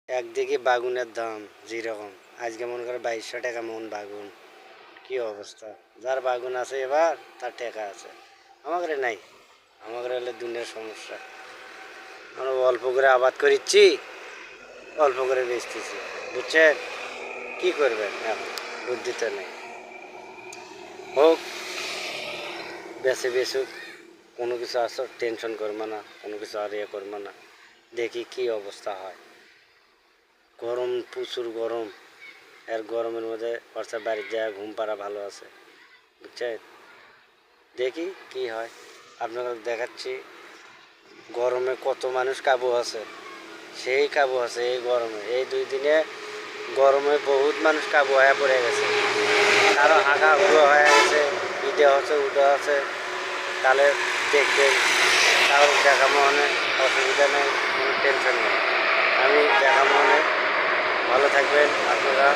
একদিকে বাগুনের দাম যেরকম, আজকে মনে করে 2200 টাকা মন বাগুন। কি অবস্থা! যার বাগুন আছে এবার তার টাকা আছে, আমাদের নাই। আমাদের হলে দুনিয়ার সমস্যা। আমরা অল্প করে আবাদ করিচ্ছি, অল্প করে বেচতেছি, বুঝছেন? কি করবেন এখন? বুদ্ধি তো নেই। হোক, বেঁচে বেচুক, কোনো কিছু আসো টেনশন করবো না, কোনো কিছু আর ইয়ে করবো না। দেখি কি অবস্থা হয়। গরম, প্রচুর গরম। আর গরমের মধ্যে খরচা বাড়ির যায়, ঘুম পাড়া ভালো আছে, বুঝছেন? দেখি কি হয়। আপনাদের দেখাচ্ছি গরমে কত মানুষ কাবু আছে, সেই কাবু আছে এই গরমে। এই 2 দিনে গরমে বহুত মানুষ কাবু হয়ে পড়ে গেছে, কারো হাগা হুড়ো হয়ে গেছে, ইটে হচ্ছে উঠে আছে। তাহলে দেখবেন, কারো দেখা মনে অসুবিধা নেই, কোনো টেনশন নেই। আমি দেখা মনে ভালো থাকবেন আপনারা।